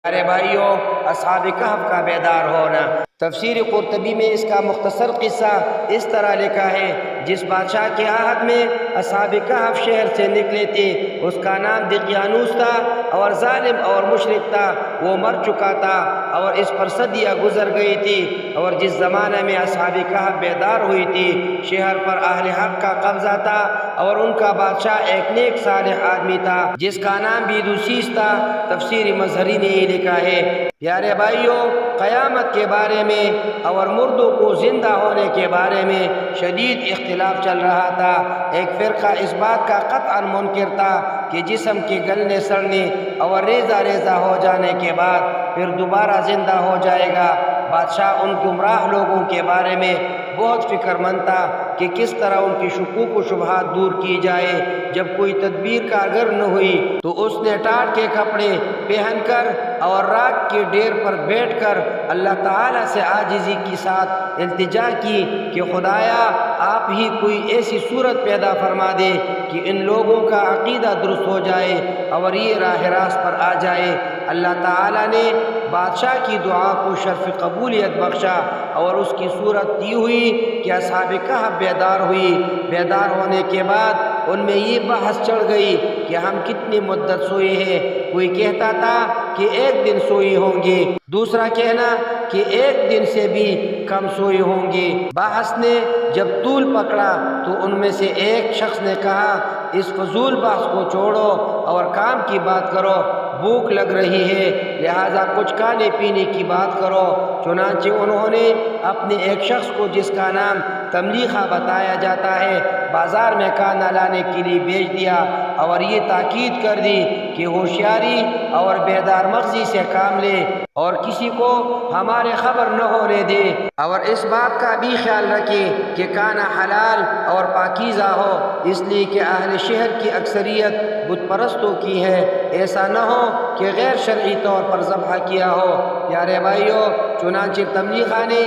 پیارے بھائیوں، اصحاب کہف کا بیدار ہونا۔ تفسیر قرطبی میں اس کا مختصر قصہ اس طرح لکھا ہے: جس بادشاہ کے عہد میں اصحاب کہف شہر سے نکلے تھے اس کا نام دقیانوس تھا اور ظالم اور مشرک تھا، وہ مر چکا تھا اور اس پر صدیاں گزر گئی تھی۔ اور جس زمانے میں اصحاب کہف بیدار ہوئی تھی شہر پر اہل حق کا قبضہ تھا اور ان کا بادشاہ ایک نیک صالح آدمی تھا جس کا نام بیدوسیس تھا۔ تفسیر مظہری نے یہ لکھا ہے۔ پیارے بھائیوں، قیامت کے بارے میں اور مردوں کو زندہ ہونے کے بارے میں شدید اختلاف چل رہا تھا۔ ایک فرقہ اس بات کا قطعاً منکر تھا کہ جسم کے گلنے سڑنے اور ریزہ ریزہ ہو جانے کے بعد پھر دوبارہ زندہ ہو جائے گا۔ بادشاہ ان گمراہ لوگوں کے بارے میں بہت فکر مند تھا کہ کس طرح ان کی شکوک و شبہات دور کی جائے۔ جب کوئی تدبیر کارگر نہ ہوئی تو اس نے ٹاٹ کے کپڑے پہن کر اور راکھ کے ڈیر پر بیٹھ کر اللہ تعالیٰ سے عاجزی کے ساتھ التجا کی کہ خدایا آپ ہی کوئی ایسی صورت پیدا فرما دے کہ ان لوگوں کا عقیدہ درست ہو جائے اور یہ راہ راست پر آ جائے۔ اللہ تعالیٰ نے بادشاہ کی دعا کو شرف قبولیت بخشا اور اس کی صورت دی ہوئی کہ اصحاب کہف بیدار ہوئی۔ بیدار ہونے کے بعد ان میں یہ بحث چڑھ گئی کہ ہم کتنی مدت سوئے ہیں۔ کوئی کہتا تھا کہ 1 دن سوئی ہوں گے، دوسرا کہنا کہ 1 دن سے بھی کم سوئی ہوں گے۔ بحث نے جب طول پکڑا تو ان میں سے ایک شخص نے کہا اس فضول بحث کو چھوڑو اور کام کی بات کرو، بھوک لگ رہی ہے لہذا کچھ کھانے پینے کی بات کرو۔ چنانچہ انہوں نے اپنے ایک شخص کو جس کا نام تملیخہ بتایا جاتا ہے بازار میں کھانا لانے کے لیے بھیج دیا اور یہ تاکید کر دی کہ ہوشیاری اور بیدار مغزی سے کام لے اور کسی کو ہمارے خبر نہ ہونے دے اور اس بات کا بھی خیال رکھے کہ کھانا حلال اور پاکیزہ ہو، اس لیے کہ اہل شہر کی اکثریت بت پرستوں کی ہے، ایسا نہ ہو کہ غیر شرعی طور پر ذبح کیا ہو۔ پیارے بھائیوں، چنانچہ تملیغہ نے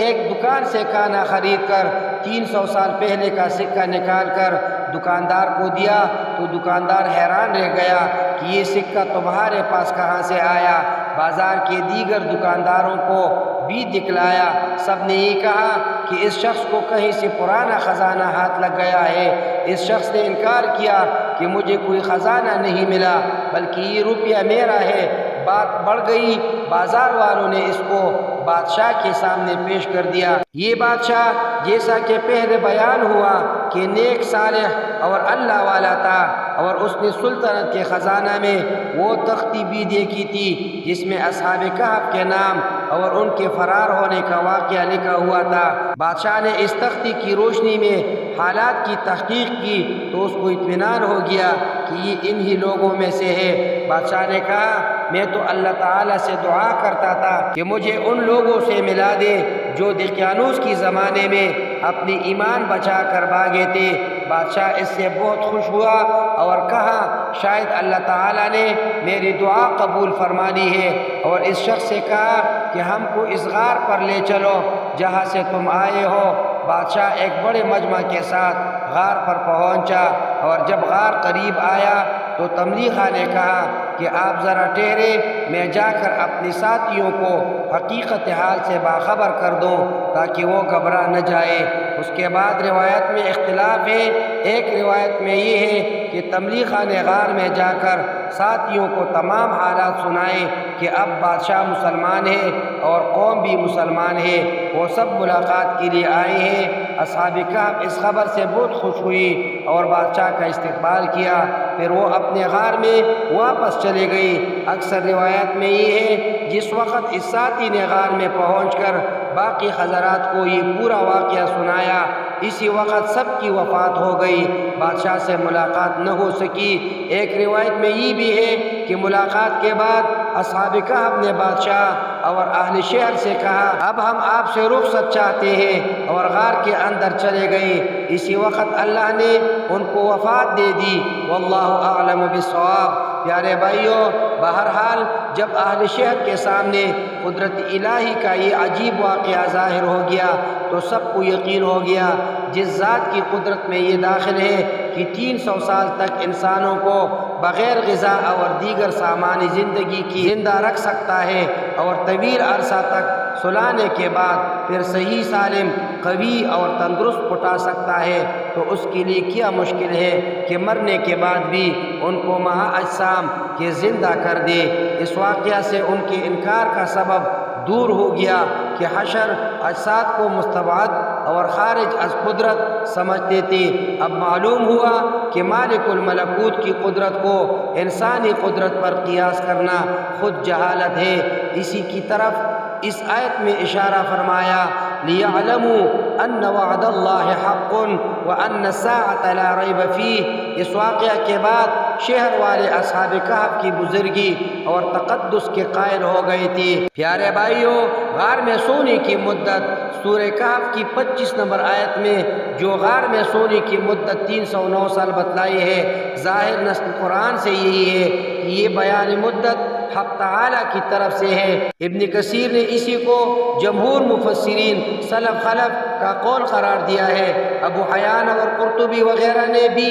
ایک دکان سے کھانا خرید کر 300 سال پہلے کا سکہ نکال کر دکاندار کو دیا تو دکاندار حیران رہ گیا کہ یہ سکہ تمہارے پاس کہاں سے آیا۔ بازار کے دیگر دکانداروں کو بھی دکھلایا، سب نے یہ کہا کہ اس شخص کو کہیں سے پرانا خزانہ ہاتھ لگ گیا ہے۔ اس شخص نے انکار کیا کہ مجھے کوئی خزانہ نہیں ملا بلکہ یہ روپیہ میرا ہے۔ بات بڑھ گئی، بازار والوں نے اس کو بادشاہ کے سامنے پیش کر دیا۔ یہ بادشاہ جیسا کہ پہلے بیان ہوا کہ نیک صالح اور اللہ والا تھا اور اس نے سلطنت کے خزانہ میں وہ تختی بھی دیکھی تھی جس میں اصحاب کہف کے نام اور ان کے فرار ہونے کا واقعہ لکھا ہوا تھا۔ بادشاہ نے اس تختی کی روشنی میں حالات کی تحقیق کی تو اس کو اطمینان ہو گیا کہ یہ انہی لوگوں میں سے ہے۔ بادشاہ نے کہا میں تو اللہ تعالیٰ سے دعا کرتا تھا کہ مجھے ان لوگوں سے ملا دے جو دقیانوس کی زمانے میں اپنی ایمان بچا کر بھاگے تھے۔ بادشاہ اس سے بہت خوش ہوا اور کہا شاید اللہ تعالیٰ نے میری دعا قبول فرما لی ہے، اور اس شخص سے کہا کہ ہم کو اس غار پر لے چلو جہاں سے تم آئے ہو۔ بادشاہ ایک بڑے مجمع کے ساتھ غار پر پہنچا اور جب غار قریب آیا تو تملیخہ نے کہا کہ آپ ذرا ٹھہرے، میں جا کر اپنے ساتھیوں کو حقیقت حال سے باخبر کر دوں تاکہ وہ گھبرا نہ جائے۔ اس کے بعد روایت میں اختلاف ہے۔ ایک روایت میں یہ ہے کہ تملیخہ نے غار میں جا کر ساتھیوں کو تمام حالات سنائے کہ اب بادشاہ مسلمان ہے اور قوم بھی مسلمان ہے، وہ سب ملاقات کے لیے آئے ہیں۔ اصحاب کہف اس خبر سے بہت خوش ہوئی اور بادشاہ کا استقبال کیا، پھر وہ اپنے غار میں واپس چلے گئی۔ اکثر روایت میں یہ ہے جس وقت اس ساتھی نے غار میں پہنچ کر باقی حضرات کو یہ پورا واقعہ سنایا اسی وقت سب کی وفات ہو گئی، بادشاہ سے ملاقات نہ ہو سکی۔ ایک روایت میں یہ بھی ہے کہ ملاقات کے بعد اصحاب کہف نے بادشاہ اور اہل شہر سے کہا اب ہم آپ سے رخصت چاہتے ہیں، اور غار کے اندر چلے گئے۔ اسی وقت اللہ نے ان کو وفات دے دی، واللہ اعلم بالصواب۔ پیارے بھائیوں، بہرحال جب اہل شہر کے سامنے قدرت الہی کا یہ عجیب واقعہ ظاہر ہو گیا تو سب کو یقین ہو گیا جس ذات کی قدرت میں یہ داخل ہے کہ 300 سال تک انسانوں کو بغیر غذا اور دیگر سامان زندگی کی زندہ رکھ سکتا ہے اور طویل عرصہ تک سلانے کے بعد پھر صحیح سالم قوی اور تندرست اٹھا سکتا ہے، تو اس کے لیے کیا مشکل ہے کہ مرنے کے بعد بھی ان کو مع اجسام کے زندہ کر دے۔ اس واقعہ سے ان کے انکار کا سبب دور ہو گیا کہ حشر اجساد کو مستبعد اور خارج از قدرت سمجھتے تھے۔ اب معلوم ہوا کہ مالک الملکوت کی قدرت کو انسانی قدرت پر قیاس کرنا خود جہالت ہے۔ اسی کی طرف اس آیت میں اشارہ فرمایا، لِيَعْلَمُوا أَنَّ وَعْدَ اللَّهِ حَقٌّ وَأَنَّ السَّاعَةَ لَا رَيْبَ فِيهِ۔ اس واقعہ کے بعد شہر والے اصحاب کہف کی بزرگی اور تقدس کے قائل ہو گئے تھے۔ پیارے بھائیوں، غار میں سونے کی مدت سورہ کہف کی 25 نمبر آیت میں جو غار میں سونے کی مدت 309 سال بتلائی ہے، ظاہر نص قرآن سے یہی ہے کہ یہ بیان مدت حق تعالیٰ کی طرف سے ہے۔ ابن کثیر نے اسی کو جمہور مفسرین سلف خلف کا قول قرار دیا ہے۔ ابو حیان اور قرطبی وغیرہ نے بھی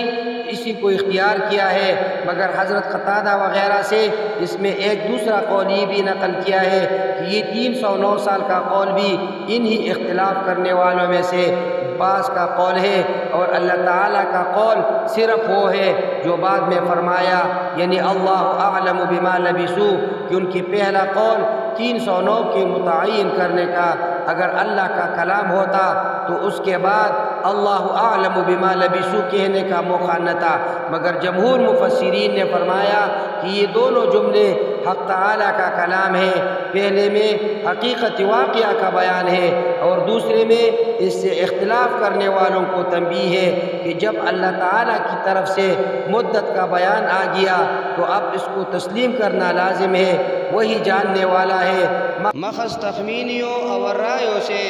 اسی کو اختیار کیا ہے، مگر حضرت قتادہ وغیرہ سے اس میں ایک دوسرا قول یہ بھی نقل کیا ہے کہ یہ 309 سال کا قول بھی انہی اختلاف کرنے والوں میں سے بعض کا قول ہے، اور اللہ تعالیٰ کا قول صرف وہ ہے جو بعد میں فرمایا، یعنی اللہ اعلم بما لبثوا، کہ ان کی پہلا قول 309 کے متعین کرنے کا اگر اللہ کا کلام ہوتا تو اس کے بعد اللہ اعلم بما لبثوا کہنے کا موقع نہ تھا، مگر جمہور مفسرین نے فرمایا کہ یہ دونوں جملے حق تعالیٰ کا کلام ہے۔ پہلے میں حقیقت واقعہ کا بیان ہے اور دوسرے میں اس سے اختلاف کرنے والوں کو تنبیہ ہے کہ جب اللہ تعالیٰ کی طرف سے مدت کا بیان آ گیا تو اب اس کو تسلیم کرنا لازم ہے، وہی جاننے والا ہے۔ محض تخمینیوں اور رائیوں سے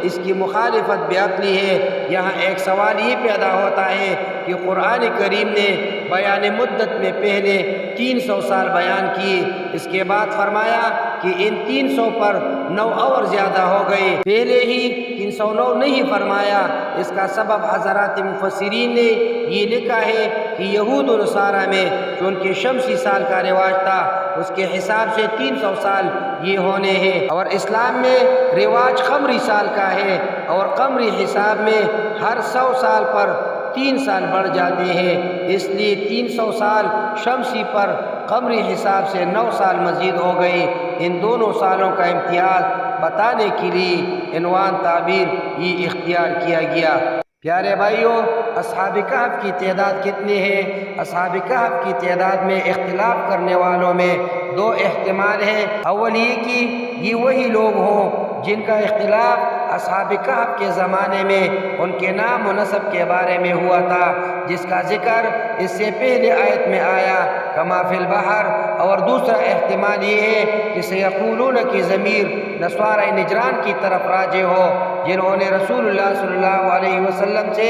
اس کی مخالفت بے عقلی ہے۔ یہاں ایک سوال یہ پیدا ہوتا ہے کہ قرآن کریم نے بیان مدت میں پہلے 300 سال بیان کیے، اس کے بعد فرمایا کہ ان 300 پر 9 اور زیادہ ہو گئے، پہلے ہی 309 نہیں فرمایا۔ اس کا سبب حضرات مفسرین نے یہ لکھا ہے کہ یہود و نصارہ میں جو ان کے شمسی سال کا رواج تھا اس کے حساب سے 300 سال یہ ہونے ہیں، اور اسلام میں رواج قمری سال کا ہے، اور قمری حساب میں ہر 100 سال پر 3 سال بڑھ جاتے ہیں، اس لیے 300 سال شمسی پر قمری حساب سے 9 سال مزید ہو گئے۔ ان دونوں سالوں کا امتیاز بتانے کے لیے عنوان تعبیر یہ اختیار کیا گیا۔ پیارے بھائیوں، اصحاب کہف کی تعداد کتنی ہے؟ اصحاب کہف کی تعداد میں اختلاف کرنے والوں میں 2 احتمال ہیں۔ اول یہ کہ یہ وہی لوگ ہوں جن کا اختلاف اصحاب کہف کے زمانے میں ان کے نام و نسب کے بارے میں ہوا تھا، جس کا ذکر اس سے پہلے آیت میں آیا، کما فی البحر۔ اور دوسرا احتمال یہ ہے کہ سیقولون کی ضمیر نصارہ نجران کی طرف راجع ہو، جنہوں نے رسول اللہ صلی اللہ علیہ وسلم سے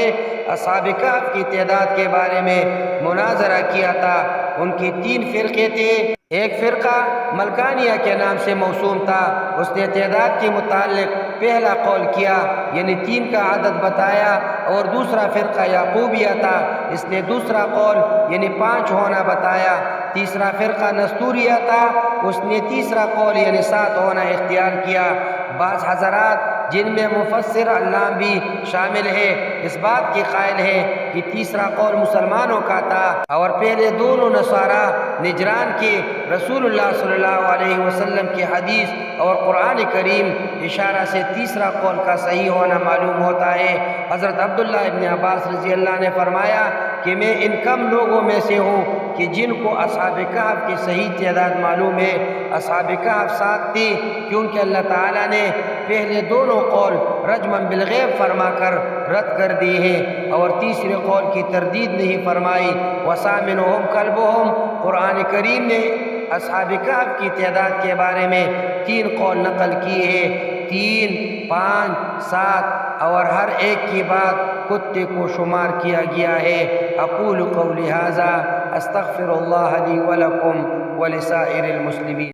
اصحاب کہف کی تعداد کے بارے میں مناظرہ کیا تھا۔ ان کے 3 فرقے تھے۔ ایک فرقہ ملکانیہ کے نام سے موسوم تھا، اس نے تعداد کے متعلق پہلا قول کیا، یعنی 3 کا عدد بتایا، اور دوسرا فرقہ یعقوبیہ تھا، اس نے دوسرا قول یعنی 5 ہونا بتایا۔ تیسرا فرقہ نستوریہ تھا، اس نے تیسرا قول یعنی 7 ہونا اختیار کیا۔ بعض حضرات جن میں مفسر علام بھی شامل ہے اس بات کے قائل ہیں کہ تیسرا قول مسلمانوں کا تھا، اور پہلے دونوں نصارہ نجران کے رسول اللہ صلی اللہ علیہ وسلم کی حدیث اور قرآن کریم اشارہ سے تیسرا قول کا صحیح ہونا معلوم ہوتا ہے۔ حضرت عبداللہ ابن عباس رضی اللہ نے فرمایا کہ میں ان کم لوگوں میں سے ہوں کہ جن کو اصحاب کہف کی صحیح تعداد معلوم ہے۔ اصحاب کہف 7 تھی، کیونکہ اللہ تعالیٰ نے پہلے دونوں قول رجماً بالغیب فرما کر رد کر دی ہے، اور تیسرے قول کی تردید نہیں فرمائی۔ وَثَامِنُهُمْ كَلْبُهُمْ۔ قرآن کریم نے اصحاب کہف کی تعداد کے بارے میں 3 قول نقل کیے ہیں، 3، 5، 7، اور ہر ایک کے بعد کتے کو شمار کیا گیا ہے۔ اقول قولی ھذا استغفر اللہ لی ولکم ولسائر المسلمین۔